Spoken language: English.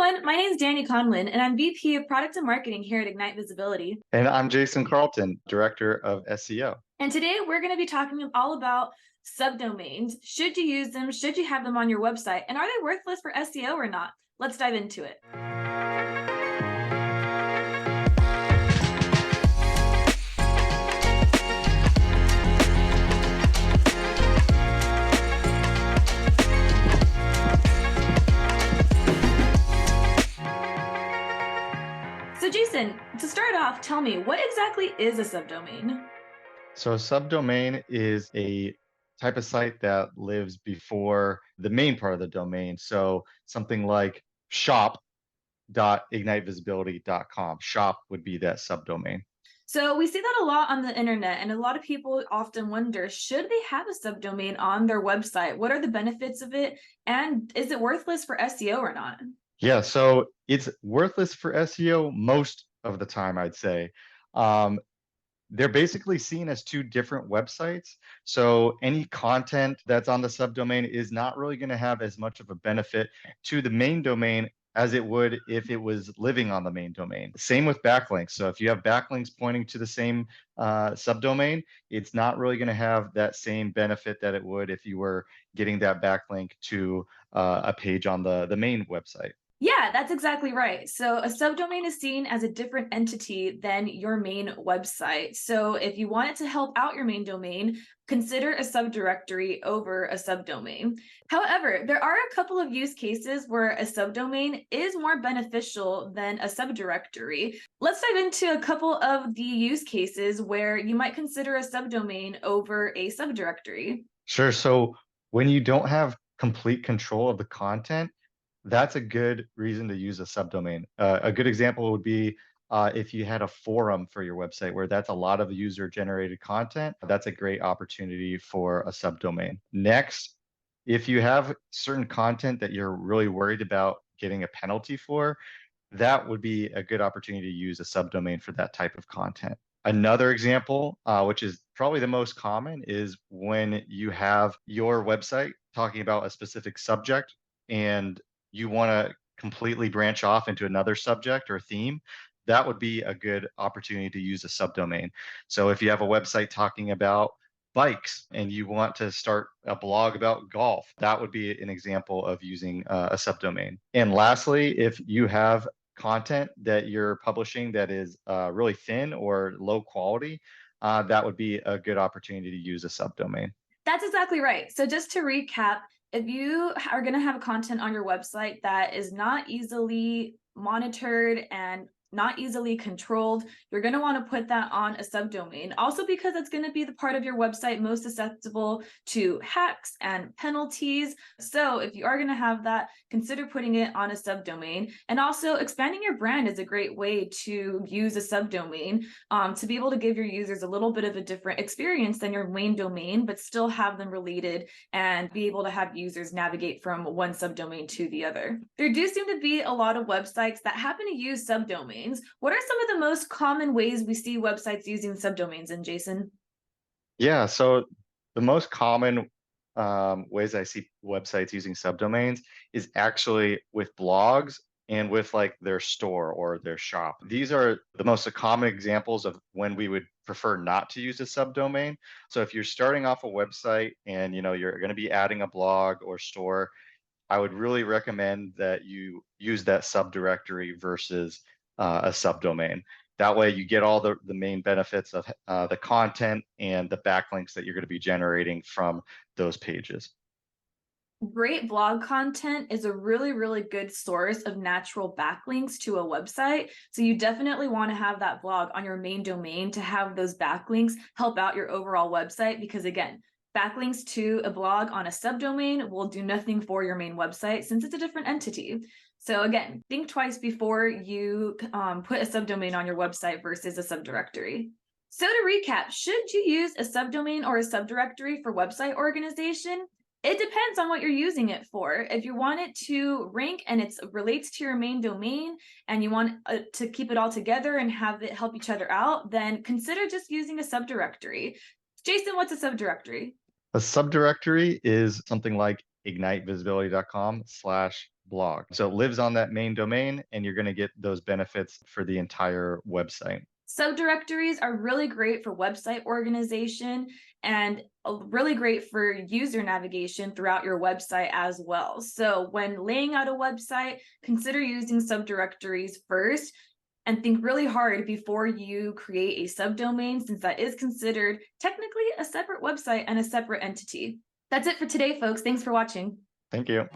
everyone, my name is Danny Conlon, and I'm VP of Product and Marketing here at Ignite Visibility. And I'm Jason Carleton, Director of SEO. And today we're going to be talking all about subdomains. Should you use them? Should you have them on your website? And are they worthless for SEO or not? Let's dive into it. So Jason, to start off, tell me, what exactly is a subdomain? So a subdomain is a type of site that lives before the main part of the domain. So something like shop.ignitevisibility.com. Shop would be that subdomain. So we see that a lot on the internet, and a lot of people often wonder, should they have a subdomain on their website? What are the benefits of it? And is it worthless for SEO or not? Yeah, so it's worthless for SEO most of the time, I'd say. They're basically seen as two different websites. So any content that's on the subdomain is not really going to have as much of a benefit to the main domain as it would if it was living on the main domain. Same with backlinks. So if you have backlinks pointing to the same subdomain, it's not really going to have that same benefit that it would if you were getting that backlink to a page on the main website. Yeah, that's exactly right. So a subdomain is seen as a different entity than your main website. So if you want it to help out your main domain, consider a subdirectory over a subdomain. However, there are a couple of use cases where a subdomain is more beneficial than a subdirectory. Let's dive into a couple of the use cases where you might consider a subdomain over a subdirectory. Sure. So when you don't have complete control of the content, that's a good reason to use a subdomain. A good example would be if you had a forum for your website where that's a lot of user-generated content, that's a great opportunity for a subdomain. Next, if you have certain content that you're really worried about getting a penalty for, that would be a good opportunity to use a subdomain for that type of content. Another example, which is probably the most common, is when you have your website talking about a specific subject and you want to completely branch off into another subject or theme, that would be a good opportunity to use a subdomain. So if you have a website talking about bikes and you want to start a blog about golf, that would be an example of using a subdomain. And lastly, if you have content that you're publishing that is really thin or low quality, that would be a good opportunity to use a subdomain. That's exactly right. So just to recap, if you are going to have content on your website that is not easily monitored and not easily controlled, you're going to want to put that on a subdomain. Also because it's going to be the part of your website most susceptible to hacks and penalties. So if you are going to have that, consider putting it on a subdomain. And also expanding your brand is a great way to use a subdomain to be able to give your users a little bit of a different experience than your main domain, but still have them related and be able to have users navigate from one subdomain to the other. There do seem to be a lot of websites that happen to use subdomains. What are some of the most common ways we see websites using subdomains in, Jason? Yeah, so the most common ways I see websites using subdomains is actually with blogs and with like their store or their shop. These are the most common examples of when we would prefer not to use a subdomain. So if you're starting off a website and you're going to be adding a blog or store, I would really recommend that you use that subdirectory versus a subdomain. That way you get all the main benefits of the content and the backlinks that you're going to be generating from those pages. Great blog content is a really, really good source of natural backlinks to a website. So you definitely want to have that blog on your main domain to have those backlinks help out your overall website, because again, backlinks to a blog on a subdomain will do nothing for your main website since it's a different entity. So again, think twice before you put a subdomain on your website versus a subdirectory. So to recap, should you use a subdomain or a subdirectory for website organization? It depends on what you're using it for. If you want it to rank and it relates to your main domain and you want to keep it all together and have it help each other out, then consider just using a subdirectory. Jason, what's a subdirectory? A subdirectory is something like ignitevisibility.com/. blog. So it lives on that main domain, and you're going to get those benefits for the entire website. Subdirectories are really great for website organization and really great for user navigation throughout your website as well. So when laying out a website, consider using subdirectories first and think really hard before you create a subdomain, since that is considered technically a separate website and a separate entity. That's it for today, folks. Thanks for watching. Thank you.